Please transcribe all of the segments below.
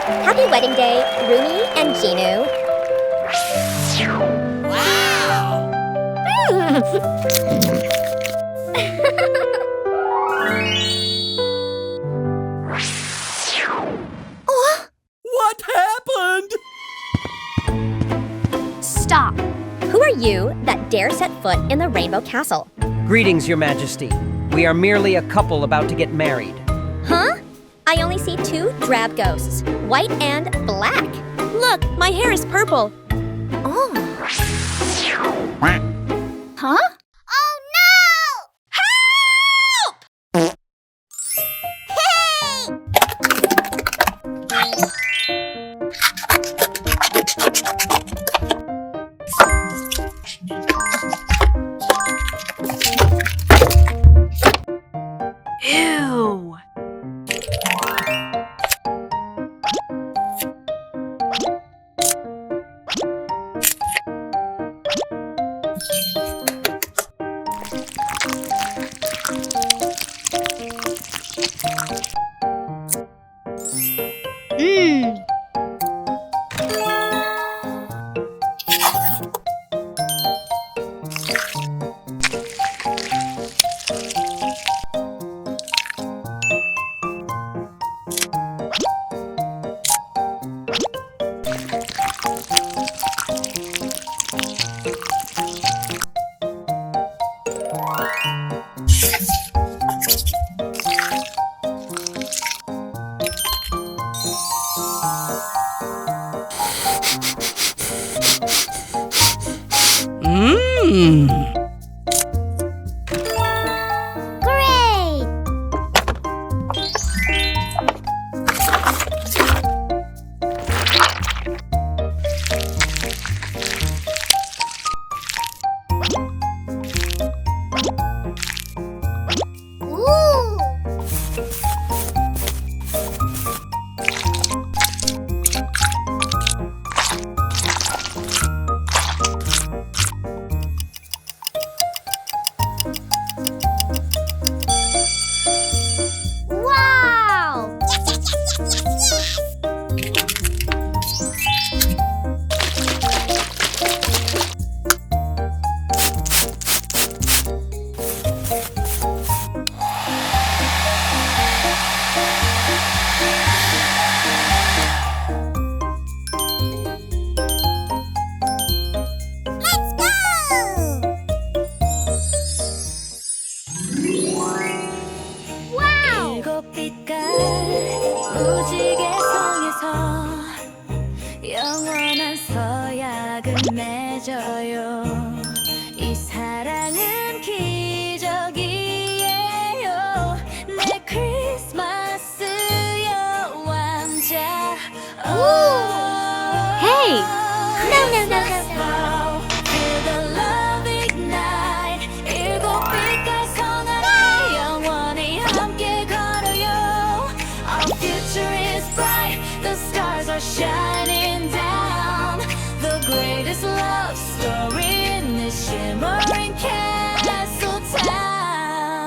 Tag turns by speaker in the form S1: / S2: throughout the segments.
S1: Happy wedding day, Rumi and Jinu.
S2: Wow!
S3: What happened?
S1: Stop! Who are you that dare set foot in the Rainbow Castle?
S4: Greetings, Your Majesty. We are merely a couple about to get married.
S1: Huh? I only see two drab ghosts, white and black. Look, my hair is purple. Oh. Huh? Oh no! Help! Hey!
S2: Ew!
S1: Great! Ooh! Wow! Let's go! Wow!
S5: 일곱 빛깔 무지개성에서 영원한 서약을 맺어요. 이 사랑은 기적이에요. 내 크리스마스 여왕자.
S1: Hey! No, no, no, no, no.
S5: Feel the love ignite. 일곱 빛깔 성 아래 영원히 함께 걸어요. Our future is bright. The stars are shining down. The greatest love story in this shimmering castle town.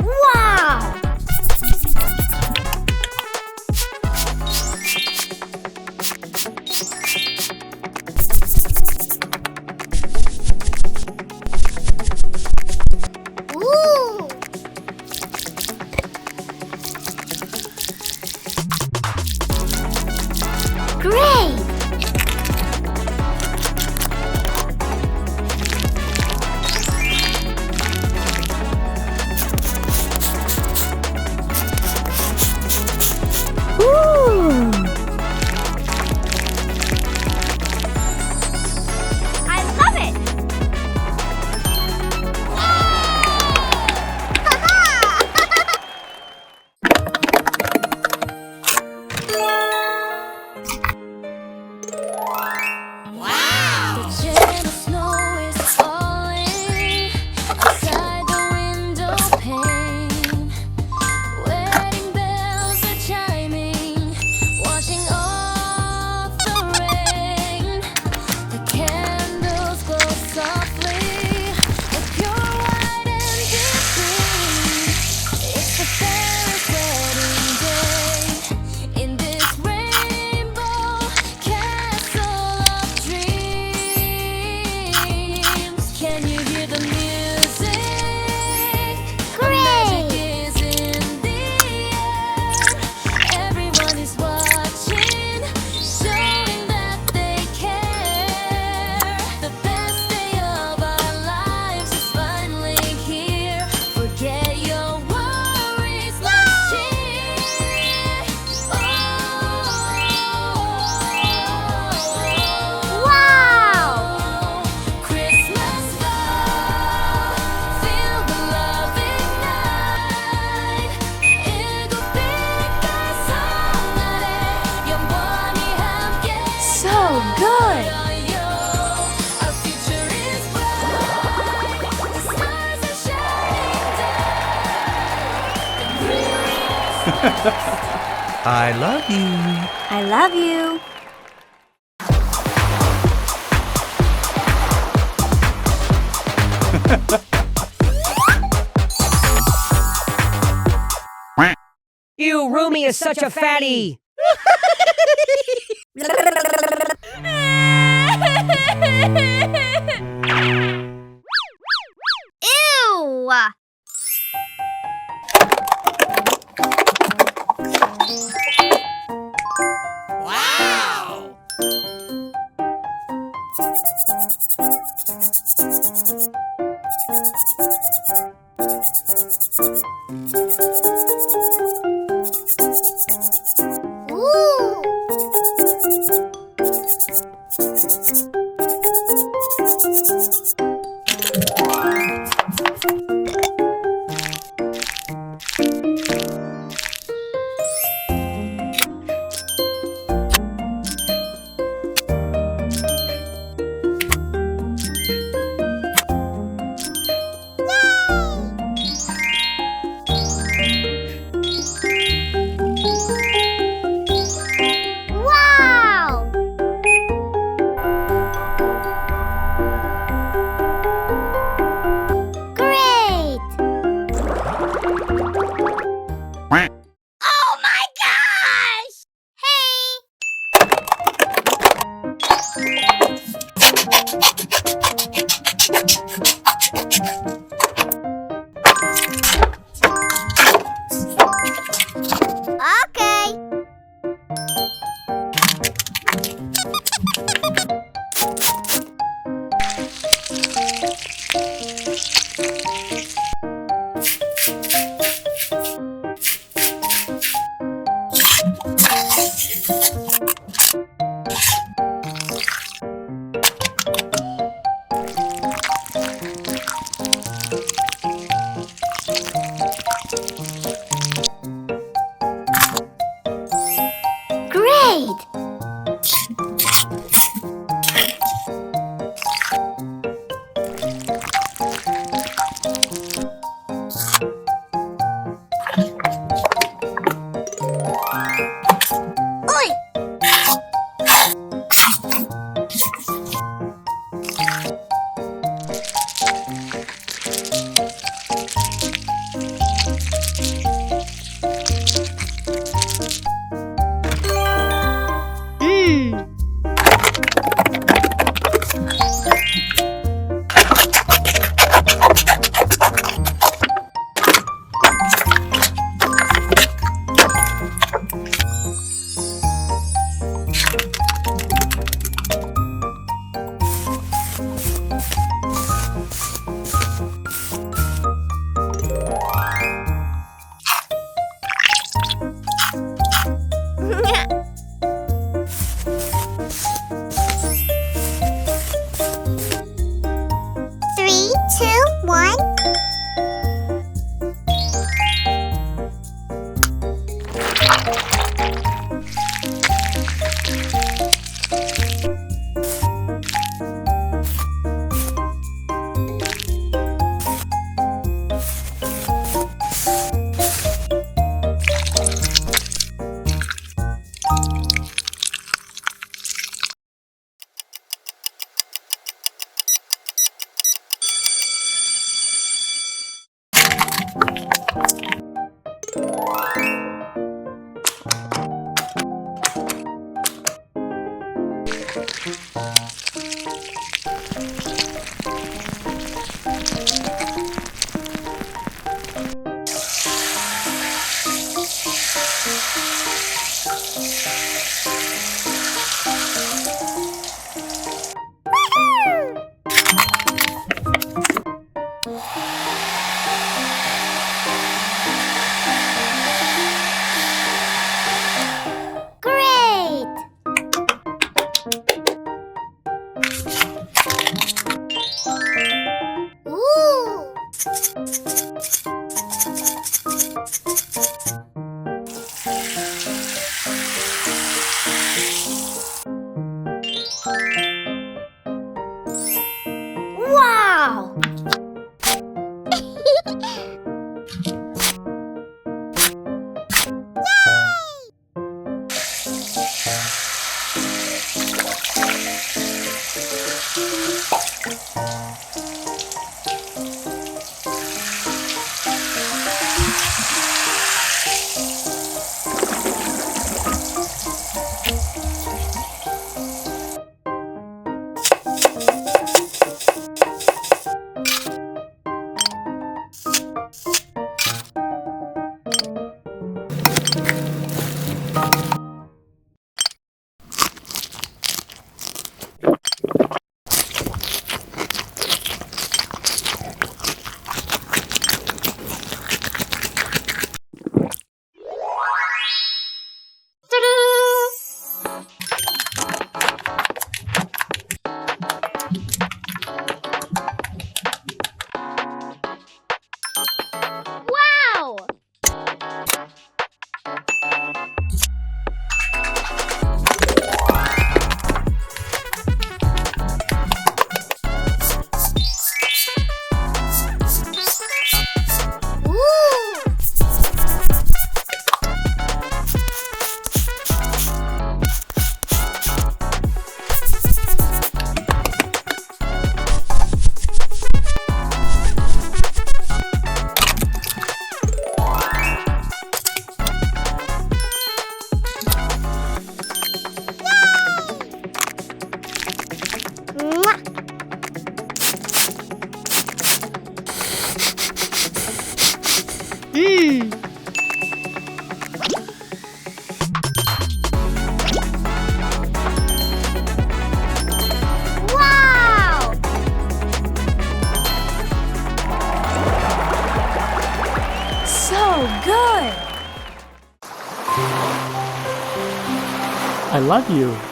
S1: Wow! Ooh! Great! Ooh!
S3: I love you.
S1: I love you.
S4: Ew, Rumi is such a fatty!
S1: Ew!
S2: Wow!
S1: Ooh! Wow! Great! Oh my gosh! Hey! Okay. Great! Oi! Mmm. Three, two, one. Great! Ooh! Wow! Wow!
S2: So good!
S3: I love you.